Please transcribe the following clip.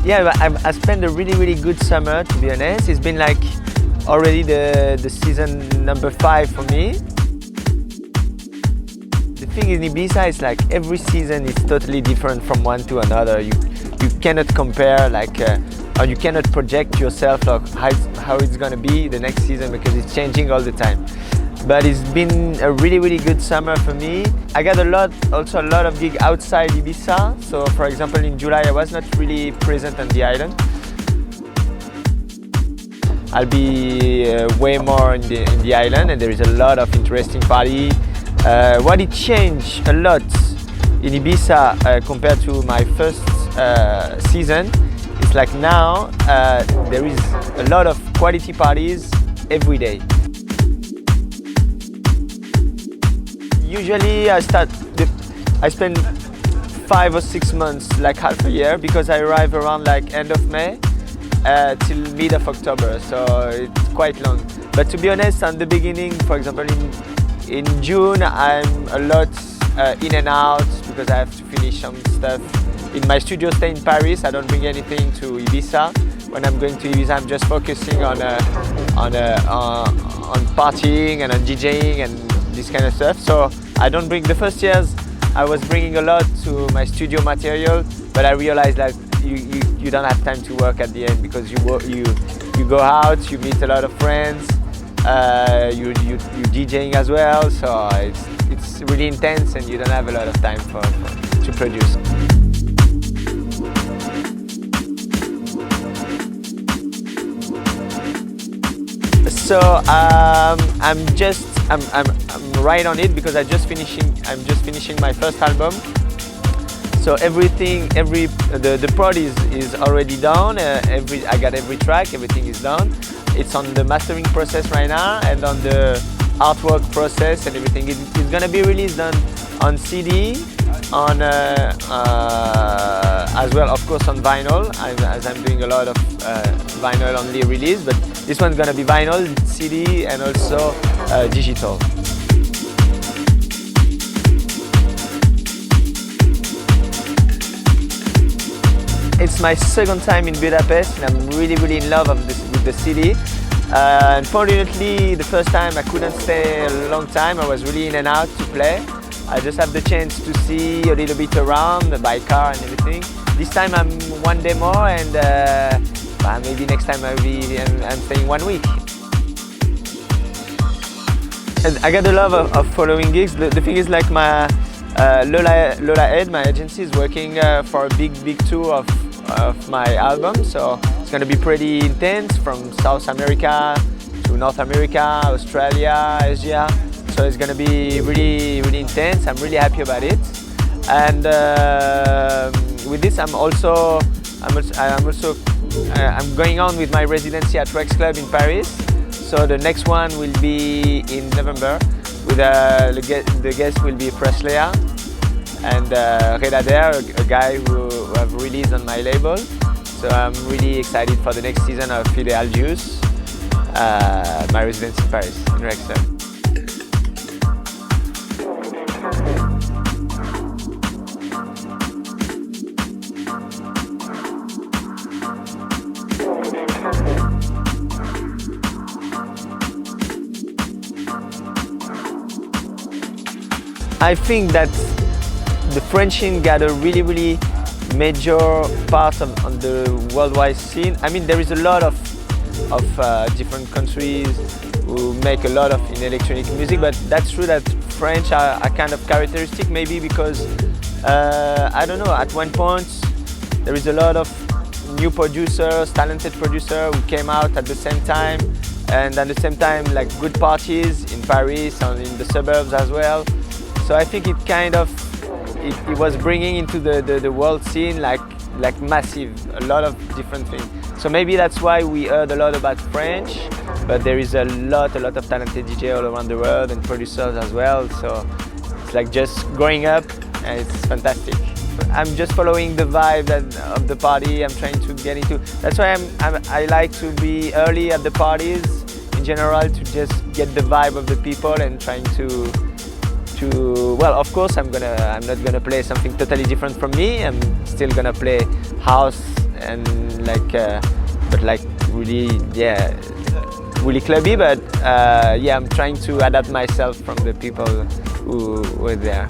Yeah, but I spent a really good summer, to be honest. It's been like already the season number 5 for me. The thing in Ibiza is like every season is totally different from one to another. You cannot compare or you cannot project yourself like how it's gonna be the next season because it's changing all the time. But it's been a really good summer for me. I got also a lot of gigs outside Ibiza. So for example, in July I was not really present on the island. I'll be way more in the island, and there is a lot of interesting party. What it changed a lot in Ibiza compared to my first season, it's like now there is a lot of quality parties every day. Usually I spend 5 or 6 months, like half a year, because I arrive around like end of May till mid of October, so it's quite long. But to be honest, on the beginning, for example in June, I'm a lot in and out because I have to finish some stuff. In my studio stay in Paris, I don't bring anything to Ibiza. When I'm going to Ibiza, I'm just focusing on partying and on DJing and this kind of stuff. So I don't bring. The first years I was bringing a lot to my studio material, but I realized that you don't have time to work at the end because you go out, you meet a lot of friends, you DJing as well. So it's really intense, and you don't have a lot of time to produce. So I'm right on it because I'm just finishing my first album. So the prod is already done. I got every track, everything is done. It's on the mastering process right now and on the artwork process and everything. It's gonna be released on CD, as well, of course, on vinyl, as I'm doing a lot of vinyl only release, but this one's gonna be vinyl, CD, and also digital. It's my second time in Budapest, and I'm really in love with the city. Unfortunately, the first time I couldn't stay a long time. I was really in and out to play. I just have the chance to see a little bit around by car and everything. This time I'm one day more, and maybe next time I'm staying 1 week. And I got a love of following gigs. The thing is, like my Lola Ed, my agency, is working for a big tour of my album. So it's going to be pretty intense, from South America to North America, Australia, Asia. So it's going to be really intense. I'm really happy about it. And with this, I'm going on with my residency at Rex Club in Paris. So the next one will be in November. With the guest will be Preslea and Reda Dare, a guy who I've released on my label. So I'm really excited for the next season of Fidel Juice, my residency in Paris, in Rex Club. I think that the French scene got a really major part on the worldwide scene. I mean, there is a lot of different countries who make a lot in electronic music, but that's true that French are kind of characteristic, maybe because I don't know, at one point there is a lot of new producers, talented producers who came out at the same time, and at the same time like good parties in Paris and in the suburbs as well. So I think it was bringing into the world scene like massive, a lot of different things. So maybe that's why we heard a lot about French, but there is a lot of talented DJ all around the world and producers as well. So it's like just growing up, and it's fantastic. I'm just following the vibe of the party. I'm trying to get into. That's why I like to be early at the parties in general, to just get the vibe of the people and trying to well, of course I'm not gonna play something totally different from me. I'm still gonna play house and like but like really really clubby, but yeah, I'm trying to adapt myself from the people who were there.